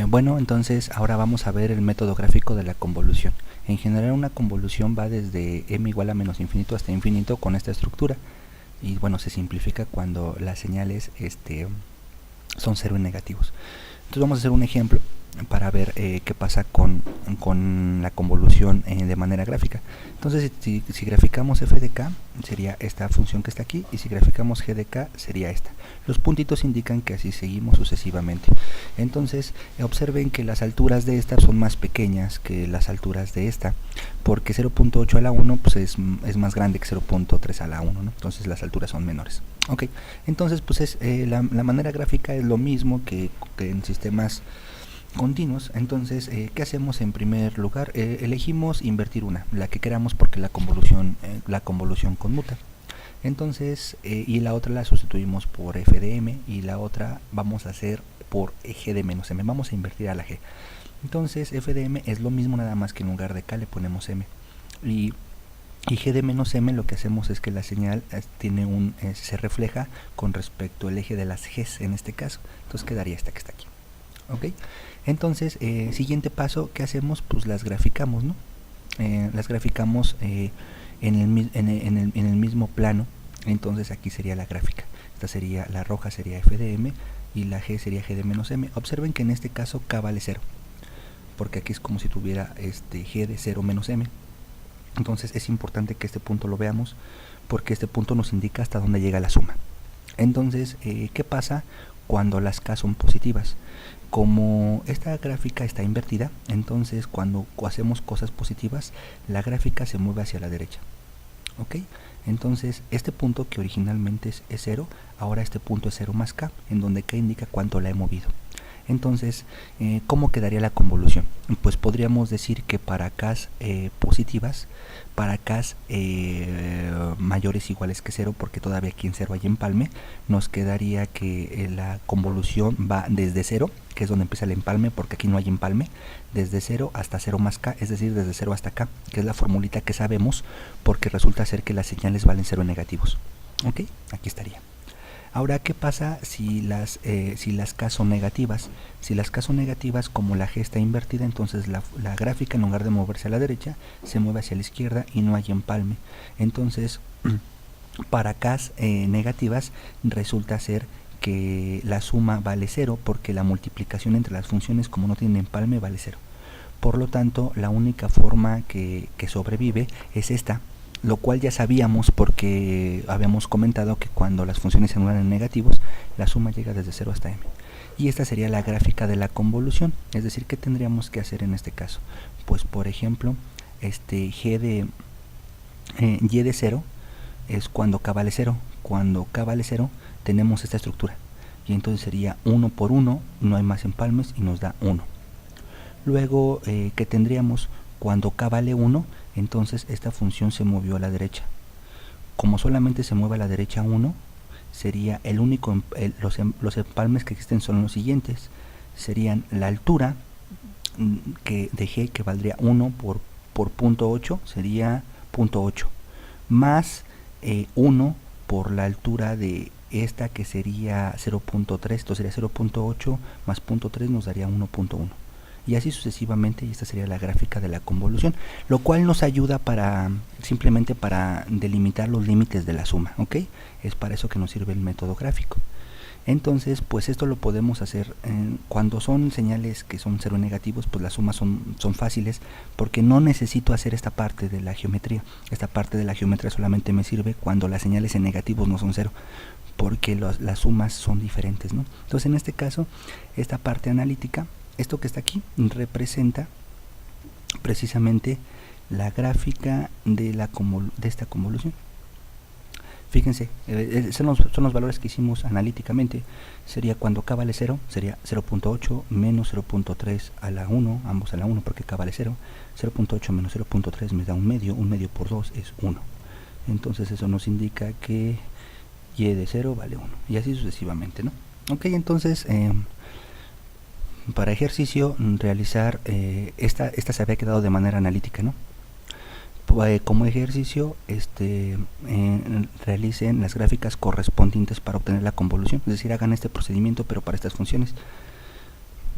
Bueno, entonces ahora vamos a ver el método gráfico de la convolución. En general una convolución va desde m igual a menos infinito hasta infinito con esta estructura. Y bueno, se simplifica cuando las señales son cero y negativos. Entonces vamos a hacer un ejemplo para ver qué pasa con la convolución de manera gráfica. Entonces si graficamos f de k sería esta función que está aquí, y si graficamos g de k sería esta. Los puntitos indican que así seguimos sucesivamente. Entonces observen que las alturas de esta son más pequeñas que las alturas de esta, porque 0.8 a la 1 pues es más grande que 0.3 a la 1, ¿no? Entonces las alturas son menores. Ok, entonces pues la manera gráfica es lo mismo que en sistemas continuos. Entonces, ¿qué hacemos en primer lugar? Elegimos invertir una, la que queramos, porque la convolución conmuta. Entonces, y la otra la sustituimos por f de m, y la otra vamos a hacer por g de menos m. Vamos a invertir a la g. Entonces, f de m es lo mismo, nada más que en lugar de k le ponemos m. Y g de menos m, lo que hacemos es que la señal tiene se refleja con respecto al eje de las g's en este caso. Entonces quedaría esta que está aquí. ¿Ok? Entonces, siguiente paso, ¿qué hacemos? Pues las graficamos, ¿no? Las graficamos en el mismo plano. Entonces aquí sería la gráfica. Esta sería, la roja sería f de m y la g sería g de menos m. Observen que en este caso k vale 0, porque aquí es como si tuviera g de 0 menos m. Entonces es importante que este punto lo veamos, porque este punto nos indica hasta dónde llega la suma. Entonces, ¿qué pasa cuando las k son positivas? Como esta gráfica está invertida, entonces cuando hacemos cosas positivas, la gráfica se mueve hacia la derecha. ¿Ok? Entonces, este punto que originalmente es 0, ahora este punto es 0 más k, en donde k indica cuánto la he movido. Entonces, ¿cómo quedaría la convolución? Pues podríamos decir que para k's positivas, para k's mayores o iguales que 0, porque todavía aquí en 0 hay empalme, nos quedaría que la convolución va desde 0, que es donde empieza el empalme, porque aquí no hay empalme, desde 0 hasta 0 más k, es decir, desde 0 hasta k, que es la formulita que sabemos, porque resulta ser que las señales valen 0 negativos. ¿Ok? Aquí estaría. Ahora, ¿qué pasa si las k son negativas? Si las k son negativas, como la g está invertida, entonces la gráfica, en lugar de moverse a la derecha, se mueve hacia la izquierda y no hay empalme. Entonces, para k negativas, resulta ser que la suma vale 0, porque la multiplicación entre las funciones, como no tienen empalme, vale 0. Por lo tanto, la única forma que sobrevive es esta, lo cual ya sabíamos porque habíamos comentado que cuando las funciones se anulan en negativos, la suma llega desde 0 hasta m. Y esta sería la gráfica de la convolución. Es decir, ¿qué tendríamos que hacer en este caso? Pues por ejemplo, y de 0 es cuando k vale 0. Cuando k vale 0 tenemos esta estructura, y entonces sería 1 por 1, no hay más empalmes y nos da 1. Luego, ¿qué tendríamos? Cuando k vale 1, entonces esta función se movió a la derecha. Como solamente se mueve a la derecha 1, sería el único, los empalmes que existen son los siguientes. Serían la altura de g, que valdría 1 por punto 8, sería punto 8, más 1 por la altura de esta, que sería 0.3, esto sería 0.8 más punto 3 nos daría 1.1. Y así sucesivamente, y esta sería la gráfica de la convolución, lo cual nos ayuda simplemente para delimitar los límites de la suma, ¿ok? Es para eso que nos sirve el método gráfico. Entonces, pues esto lo podemos hacer cuando son señales que son cero negativos, pues las sumas son fáciles, porque no necesito hacer esta parte de la geometría. Esta parte de la geometría solamente me sirve cuando las señales en negativos no son cero, porque las sumas son diferentes, ¿no? Entonces, en este caso, esta parte analítica, esto que está aquí, representa precisamente la gráfica de esta convolución. Fíjense, son los valores que hicimos analíticamente. Sería cuando k vale 0, sería 0.8 menos 0.3 a la 1, ambos a la 1 porque k vale 0. 0.8 menos 0.3 me da un medio por 2 es 1. Entonces eso nos indica que y de 0 vale 1. Y así sucesivamente, ¿no? Ok, entonces, para ejercicio, realizar, esta se había quedado de manera analítica, ¿no? Como ejercicio, realicen las gráficas correspondientes para obtener la convolución, es decir, hagan este procedimiento pero para estas funciones.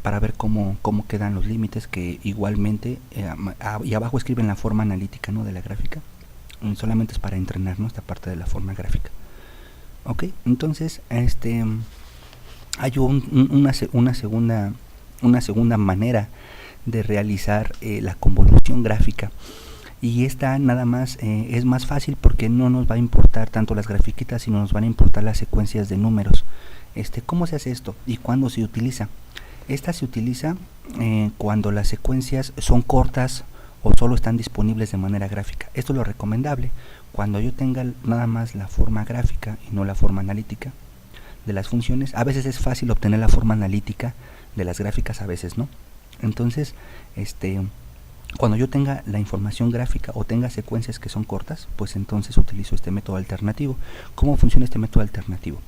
para ver cómo quedan los límites, que igualmente y abajo escriben la forma analítica, ¿no?, de la gráfica. Solamente es para entrenar, ¿no?, esta parte de la forma gráfica. Ok, entonces hay una segunda manera de realizar la convolución gráfica, y esta nada más es más fácil porque no nos va a importar tanto las grafiquitas, sino nos van a importar las secuencias de números. ¿Cómo se hace esto y cuándo se utiliza? Esta se utiliza cuando las secuencias son cortas o solo están disponibles de manera gráfica. Esto es lo recomendable cuando yo tenga nada más la forma gráfica y no la forma analítica de las funciones. A veces es fácil obtener la forma analítica de las gráficas, a veces no. Entonces, cuando yo tenga la información gráfica o tenga secuencias que son cortas, pues entonces utilizo este método alternativo. ¿Cómo funciona este método alternativo?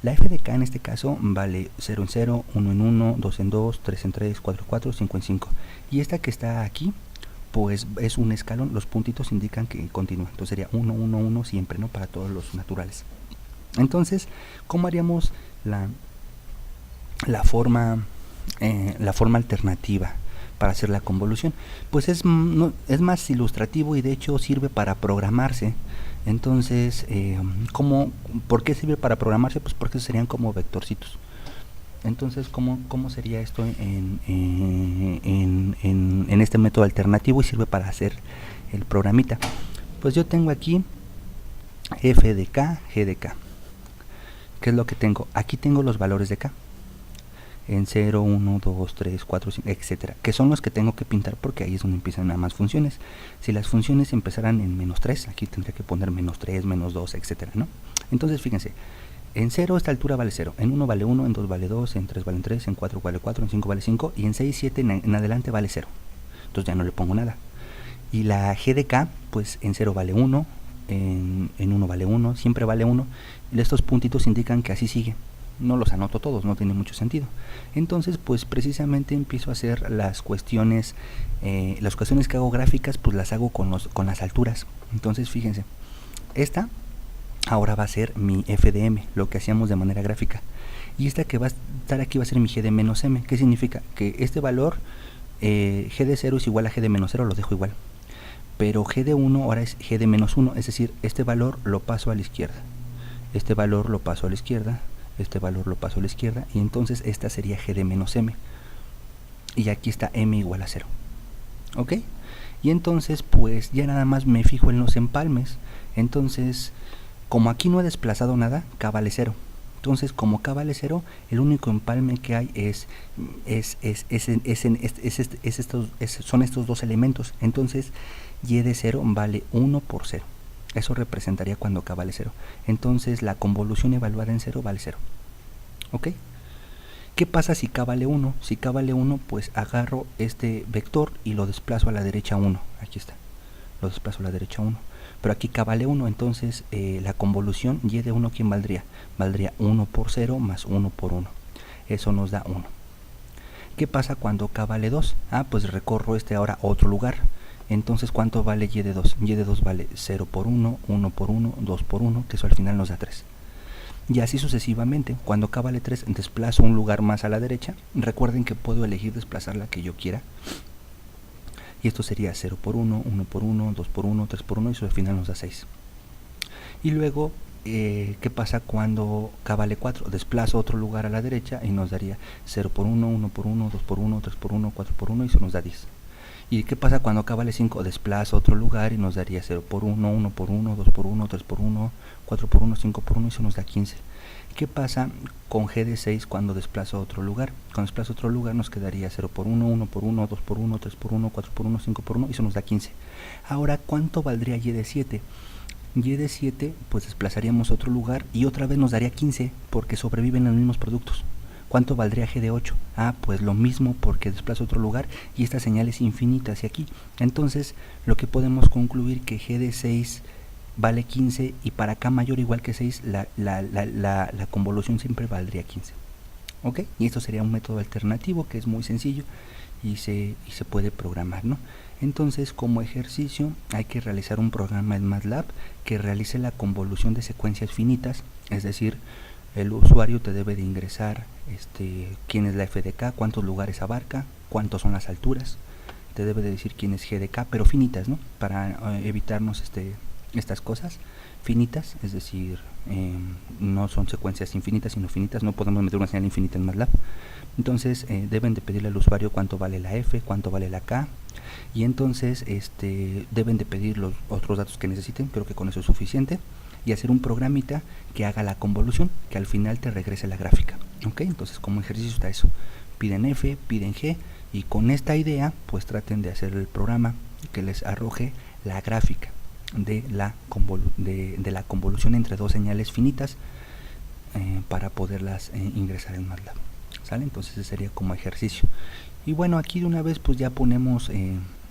La f de k en este caso vale 0 en 0, 1 en 1, 2 en 2, 3 en 3, 4 en 4, 5 en 5. Y esta que está aquí, pues es un escalón, los puntitos indican que continúa. Entonces sería 1, 1, 1 siempre, ¿no?, para todos los naturales. Entonces, ¿cómo haríamos la forma alternativa para hacer la convolución? Pues es más ilustrativo y de hecho sirve para programarse. Entonces, ¿por qué sirve para programarse? Pues porque serían como vectorcitos. Entonces, ¿cómo sería esto en este método alternativo y sirve para hacer el programita? Pues yo tengo aquí f de k, g de k. ¿Qué es lo que tengo? Aquí tengo los valores de k. En 0, 1, 2, 3, 4, 5, etcétera, que son los que tengo que pintar porque ahí es donde empiezan nada más funciones. Si las funciones empezaran en menos 3, aquí tendría que poner menos 3, menos 2, etcétera, ¿no? Entonces, fíjense, en 0 esta altura vale 0, en 1 vale 1, en 2 vale 2, en 3 vale 3, en 4 vale 4, en 5 vale 5, y en 6, 7 en adelante vale 0. Entonces ya no le pongo nada. Y la g de k, pues en 0 vale 1, en 1 vale 1, siempre vale 1, y estos puntitos indican que así sigue. No los anoto todos, no tiene mucho sentido. Entonces, pues precisamente empiezo a hacer las cuestiones que hago gráficas, pues las hago con las alturas. Entonces, fíjense, esta ahora va a ser mi f de m, lo que hacíamos de manera gráfica. Y esta que va a estar aquí va a ser mi g de menos m. ¿Qué significa? Que este valor, g de 0 es igual a g de menos 0, lo dejo igual. Pero g de 1 ahora es g de menos 1, es decir, este valor lo paso a la izquierda. Este valor lo paso a la izquierda. Este valor lo paso a la izquierda, y entonces esta sería g de menos m, y aquí está m igual a 0. ¿Ok? Y entonces pues ya nada más me fijo en los empalmes. Entonces, como aquí no he desplazado nada, k vale 0. Entonces, como k vale 0, el único empalme que hay son estos dos elementos. Entonces, y de 0 vale 1 por 0. Eso representaría cuando k vale 0. Entonces la convolución evaluada en 0 vale 0. ¿Ok? ¿Qué pasa si k vale 1? Si k vale 1, pues agarro este vector y lo desplazo a la derecha 1. Aquí está. Lo desplazo a la derecha 1. Pero aquí k vale 1, entonces la convolución y de 1, ¿quién valdría? Valdría 1 por 0 más 1 por 1. Eso nos da 1. ¿Qué pasa cuando k vale 2? Pues recorro ahora a otro lugar. Entonces, ¿cuánto vale y de 2? Y de 2 vale 0 por 1, 1 por 1, 2 por 1, que eso al final nos da 3. Y así sucesivamente. Cuando k vale 3, desplazo un lugar más a la derecha. Recuerden que puedo elegir desplazar la que yo quiera. Y esto sería 0 por 1, 1 por 1, 2 por 1, 3 por 1, y eso al final nos da 6. Y luego, ¿qué pasa cuando k vale 4? Desplazo otro lugar a la derecha y nos daría 0 por 1, 1 por 1, 2 por 1, 3 por 1, 4 por 1, y eso nos da 10. ¿Y qué pasa cuando k vale 5? Desplazo otro lugar y nos daría 0 por 1, 1 por 1, 2 por 1, 3 por 1, 4 por 1, 5 por 1, y eso nos da 15. ¿Qué pasa con g de 6 cuando desplazo a otro lugar? Cuando desplazo a otro lugar nos quedaría 0 por 1, 1 por 1, 2 por 1, 3 por 1, 4 por 1, 5 por 1, y eso nos da 15. Ahora, ¿cuánto valdría y de 7? Y de 7, pues desplazaríamos a otro lugar y otra vez nos daría 15, porque sobreviven los mismos productos. ¿Cuánto valdría g de 8? Pues lo mismo, porque desplazo a otro lugar y esta señal es infinita hacia aquí. Entonces, lo que podemos concluir que g de 6 vale 15, y para k mayor o igual que 6, la convolución siempre valdría 15. ¿Ok? Y esto sería un método alternativo que es muy sencillo y se puede programar, ¿no? Entonces, como ejercicio, hay que realizar un programa en MATLAB que realice la convolución de secuencias finitas, es decir, el usuario te debe de ingresar quién es la f de k, cuántos lugares abarca, cuántos son las alturas, te debe de decir quién es g de k, pero finitas, ¿no? Para evitarnos estas cosas finitas, es decir, no son secuencias infinitas sino finitas, no podemos meter una señal infinita en MATLAB. Entonces deben de pedirle al usuario cuánto vale la f, cuánto vale la k, y entonces deben de pedir los otros datos que necesiten, creo que con eso es suficiente, y hacer un programita que haga la convolución, que al final te regrese la gráfica. ¿Ok? Entonces como ejercicio está eso, piden f, piden g, y con esta idea pues traten de hacer el programa que les arroje la gráfica de la convolución entre dos señales finitas para poderlas ingresar en MATLAB. ¿Sale? Entonces ese sería como ejercicio. Y bueno, aquí de una vez pues ya ponemos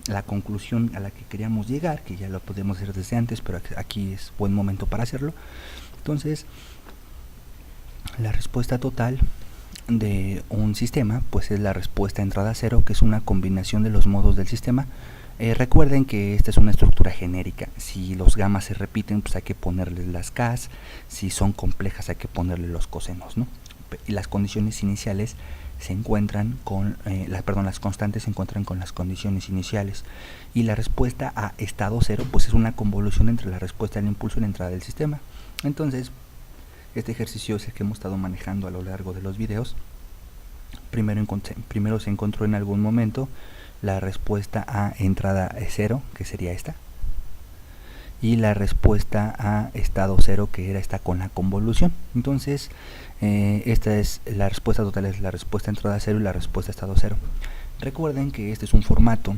la conclusión a la que queríamos llegar, que ya lo podemos hacer desde antes, pero aquí es buen momento para hacerlo. Entonces, la respuesta total de un sistema pues es la respuesta entrada cero, que es una combinación de los modos del sistema. Recuerden que esta es una estructura genérica. Si los gamas se repiten, pues hay que ponerles las k's. Si son complejas, hay que ponerle los cosenos, ¿no? Y las condiciones iniciales se encuentran con las constantes se encuentran con las condiciones iniciales, y la respuesta a estado cero pues es una convolución entre la respuesta al impulso y la entrada del sistema. Entonces este ejercicio es el que hemos estado manejando a lo largo de los videos. Primero se encontró en algún momento la respuesta a entrada cero, que sería esta, y la respuesta a estado cero, que era esta con la convolución. Entonces esta es la respuesta total, es la respuesta a entrada cero y la respuesta a estado cero. Recuerden que este es un formato,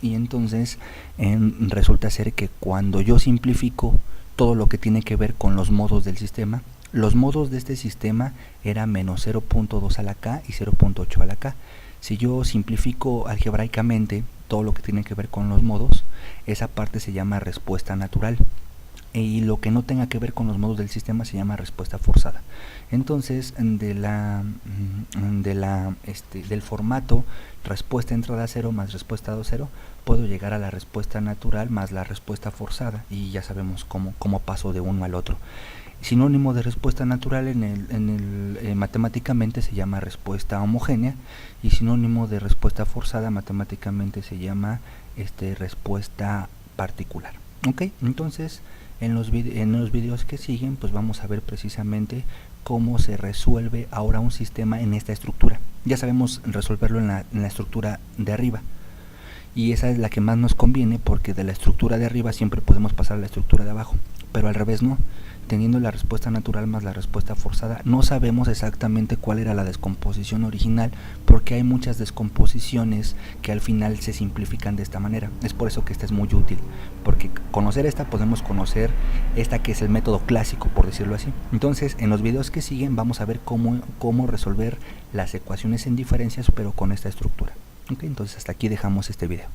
y entonces resulta ser que cuando yo simplifico todo lo que tiene que ver con los modos del sistema, los modos de este sistema eran menos 0.2 a la k y 0.8 a la k. Si yo simplifico algebraicamente todo lo que tiene que ver con los modos, esa parte se llama respuesta natural, y lo que no tenga que ver con los modos del sistema se llama respuesta forzada. Entonces del formato respuesta entrada cero más respuesta estado cero, puedo llegar a la respuesta natural más la respuesta forzada, y ya sabemos cómo paso de uno al otro. Sinónimo de respuesta natural matemáticamente se llama respuesta homogénea, y sinónimo de respuesta forzada matemáticamente se llama respuesta particular. Ok, entonces en los videos que siguen pues vamos a ver precisamente cómo se resuelve ahora un sistema en esta estructura. Ya sabemos resolverlo en la estructura de arriba, y esa es la que más nos conviene, porque de la estructura de arriba siempre podemos pasar a la estructura de abajo, pero al revés no. Teniendo la respuesta natural más la respuesta forzada, no sabemos exactamente cuál era la descomposición original, porque hay muchas descomposiciones que al final se simplifican de esta manera. Es por eso que esta es muy útil, porque conocer esta, podemos conocer esta, que es el método clásico, por decirlo así. Entonces en los videos que siguen vamos a ver cómo resolver las ecuaciones en diferencias, pero con esta estructura. Okay, entonces hasta aquí dejamos este video.